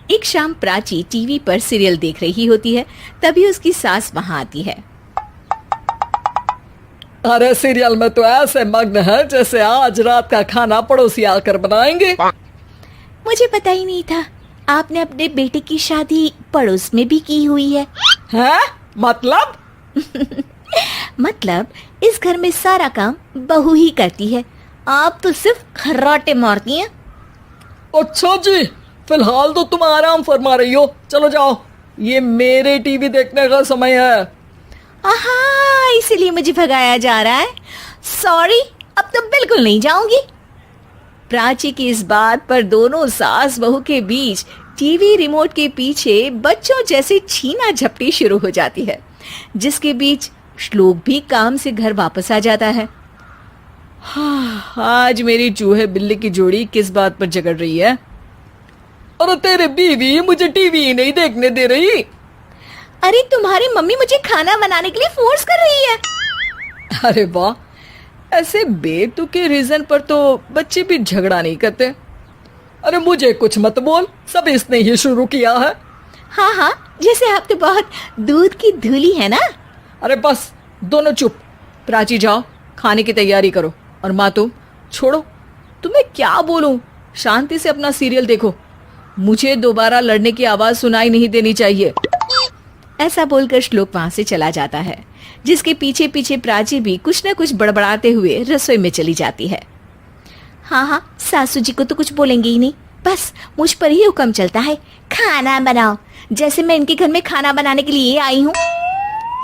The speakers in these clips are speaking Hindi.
एक शाम प्राची टीवी पर सीरियल देख रही होती है। तभी उसकी सास वहां आती है। अरे सीरियल में तो ऐसे मग्न है जैसे आज रात का खाना पड़ोसी आकर बनाएंगे। मुझे पता ही नहीं था आपने अपने बेटे की शादी पड़ोस में भी की हुई है। हैं? मतलब? मतलब इस घर में सारा काम बहू ही करती है, आप तो सिर्फ खर्राटे मारती हैं। अच्छा जी, फिलहाल तो तुम आराम फरमा रही हो, चलो जाओ, ये मेरे टीवी देखने का समय है। आहा, इसीलिए मुझे भगाया जा रहा है। सॉरी, अब तो बिल्कुल नहीं जाऊंगी। प्राची की इस बात पर दोनों सास बहू के बीच टीवी रिमोट के पीछे बच्चों जैसे छीना झपटी शुरू हो जाती है, जिसके बीच श्लोक भी काम से घर वापस आ जाता है। आज मेरी चूहे बिल्ली की जोड़ी किस बात पर झगड़ रही है? अरे तेरे बीवी मुझे टीवी ही नहीं देखने दे रही। अरे तुम्हारी मम्मी मुझे खाना बनाने के लिए फोर्स कर रही है। अरे वाह, ऐसे बेतुके रीजन पर तो बच्चे भी झगड़ा नहीं करते। अरे मुझे कुछ मत बोल, सब इसने ही शुरू किया है। हाँ हाँ, जैसे आप तो बहुत दूध की धूली है ना। अरे बस, दोनों चुप। प्राची जाओ, खाने की तैयारी करो। और माँ तुम छोड़ो, तुम्हें क्या बोलूं, शांति से अपना सीरियल देखो, मुझे दोबारा लड़ने की आवाज सुनाई नहीं देनी चाहिए। ऐसा बोलकर श्लोक वहां से चला जाता है, जिसके पीछे पीछे प्राची भी कुछ न कुछ बड़बड़ाते हुए रसोई में चली जाती है। हाँ हाँ, सासू जी को तो कुछ बोलेंगे ही नहीं, बस मुझ पर ही हुक्म चलता है, खाना बनाओ, जैसे मैं इनके घर में खाना बनाने के लिए आई हूँ।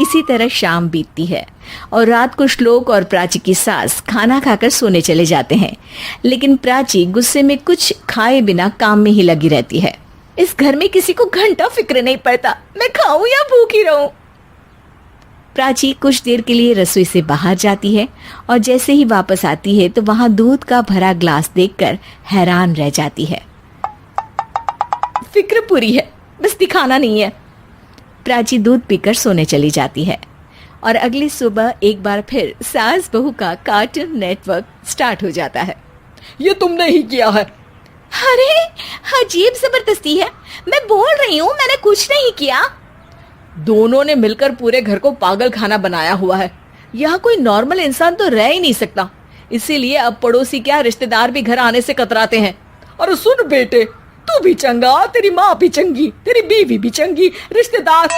इसी तरह शाम बीतती है और रात को श्लोक और प्राची की सास खाना खाकर सोने चले जाते हैं, लेकिन प्राची गुस्से में कुछ खाए बिना काम में ही लगी रहती है। इस घर में किसी को घंटा फिक्र नहीं पड़ता, मैं खाऊं या भूखी रहूं। प्राची कुछ देर के लिए रसोई से बाहर जाती है और जैसे ही वापस आती है तो वहां दूध का भरा ग्लास देखकर हैरान रह जाती है। फिक्र पूरी है, बस दिखाना नहीं है। प्राची दूध पीकर सोने चली जाती है और अगली सुबह एक बार फिर सास बहू का कार्टून नेटवर्क स्टार्ट हो जाता है। ये तुमने ही किया है। अरे अजीब जबरदस्ती है, मैं बोल रही हूँ मैंने कुछ नहीं किया। दोनों ने मिलकर पूरे घर को पागल खाना बनाया हुआ है। यहाँ कोई नॉर्मल इंसान तो रह ही नहीं सकता, इसीलिए अब पड़ोसी क्या रिश्तेदार भी घर आने से कतराते हैं। और सुन बेटे, तू भी चंगा, तेरी माँ भी चंगी, तेरी बीवी भी चंगी, रिश्तेदार।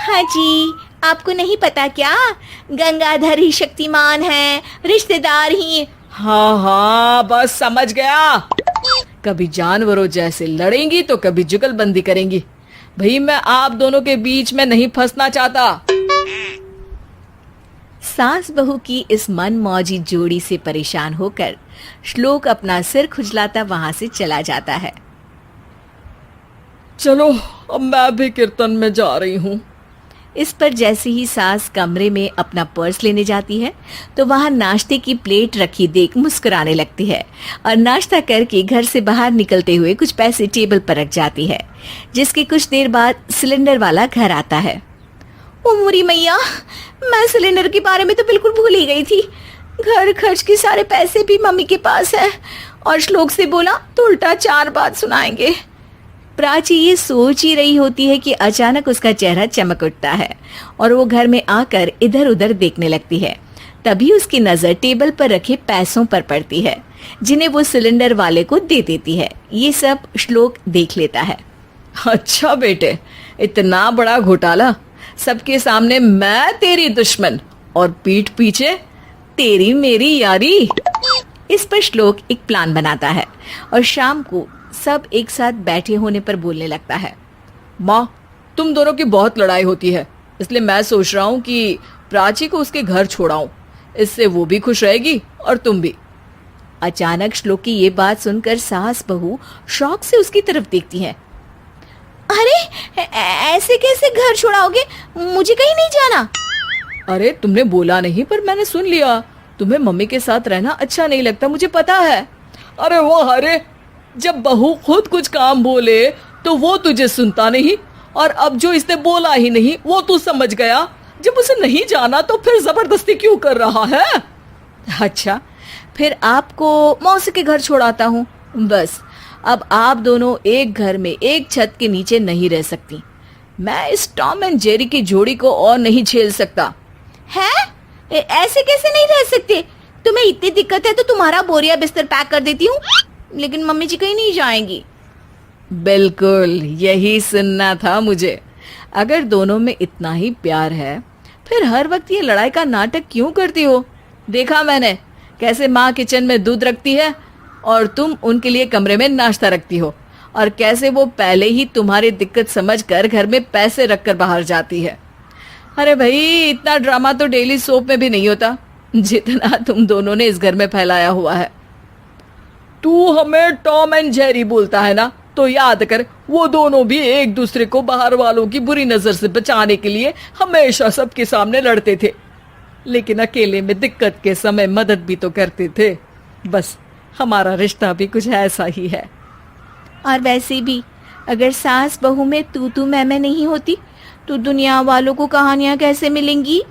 हाँ जी, आपको नहीं पता क्या, गंगाधर ही शक्तिमान है, रिश्तेदार ही। हाँ हाँ, बस समझ गया। कभी जानवरों जैसे लड़ेंगी तो कभी जुगलबंदी करेंगी। भाई मैं आप दोनों के बीच में नहीं फंसना चाहता। सास बहू की इस मन मौजी जोड़ी से परेशान होकर श्लोक अपना सिर खुजलाता वहां से चला जाता है। चलो अब मैं भी कीर्तन में जा रही हूँ। इस पर जैसे ही सास कमरे में अपना पर्स लेने जाती है तो वहां नाश्ते की प्लेट रखी देख मुस्कुराने लगती है और नाश्ता करके घर से बाहर निकलते हुए कुछ पैसे टेबल पर रख जाती है, जिसके कुछ देर बाद सिलेंडर वाला घर आता है। ओ मोरी मैया, मैं सिलेंडर के बारे में तो बिल्कुल भूल ही गई थी। घर खर्च के सारे पैसे भी मम्मी के पास है और श्लोक से बोला तो उल्टा 4 बात सुनाएंगे। प्राची ये सोच ही रही होती है कि अचानक उसका चेहरा चमक उठता है और वो घर में आकर इधर उधर देखने लगती है। तभी उसकी नजर टेबल पर रखे पैसों पर पड़ती है, जिन्हें वो सिलेंडर वाले को दे देती है। ये सब श्लोक देख लेता है। अच्छा बेटे, इतना बड़ा घोटाला, सबके सामने मैं तेरी दुश्मन और पीठ पीछे तेरी मेरी यारी। इस पर श्लोक एक प्लान बनाता है और शाम को सब एक साथ बैठे होने पर बोलने लगता है। माँ, तुम दोनों की बहुत लड़ाई होती है, इसलिए मैं सोच रहा हूँ कि प्राची को उसके घर छोड़ाऊं, इससे वो भी खुश रहेगी और तुम भी। अचानक श्लोक की ये बात सुनकर सास बहू शौक से उसकी तरफ देखती हैं। अरे ऐसे कैसे घर छोड़ाओगे, मुझे कहीं नहीं जाना। अरे तुमने बोला नहीं पर मैंने सुन लिया, तुम्हें मम्मी के साथ रहना अच्छा नहीं लगता, मुझे पता है। अरे वो, अरे जब बहू खुद कुछ काम बोले तो वो तुझे सुनता नहीं, और अब जो इसने बोला ही नहीं वो तू समझ गया। जब उसे नहीं जाना तो फिर जबरदस्ती क्यों कर रहा है? अच्छा, फिर आपको मौसी के घर छोड़ाता हूँ, बस अब आप दोनों एक घर में एक छत के नीचे नहीं रह सकती। मैं इस टॉम एंड जेरी की जोड़ी को और नहीं झेल सकता। है? ऐसे कैसे नहीं रह सकते? तुम्हें इतनी दिक्कत है तो तुम्हारा बोरिया बिस्तर पैक कर देती हूँ, लेकिन मम्मी जी कहीं नहीं जाएंगी। बिल्कुल यही सुनना था मुझे। अगर दोनों में इतना ही प्यार है फिर हर वक्त ये लड़ाई का नाटक क्यों करती हो? देखा मैंने कैसे माँ किचन में दूध रखती है और तुम उनके लिए कमरे में नाश्ता रखती हो, और कैसे वो पहले ही तुम्हारी दिक्कत समझकर घर में पैसे रखकर बाहर जाती है। अरे भाई, इतना ड्रामा तो डेली सोप में भी नहीं होता जितना तुम दोनों ने इस घर में फैलाया हुआ है। तू हमें टॉम एंड जेरी बोलता है ना, तो याद कर वो दोनों भी एक दूसरे को बाहर वालों की बुरी नजर से बचाने के लिए हमेशा सबके सामने लड़ते थे, लेकिन अकेले में दिक्कत के समय मदद भी तो करते थे। बस हमारा रिश्ता भी कुछ ऐसा ही है। और वैसे भी अगर सास बहू में तू मैं नहीं होती तो दुनिया वालों को कहानियां कैसे मिलेंगी?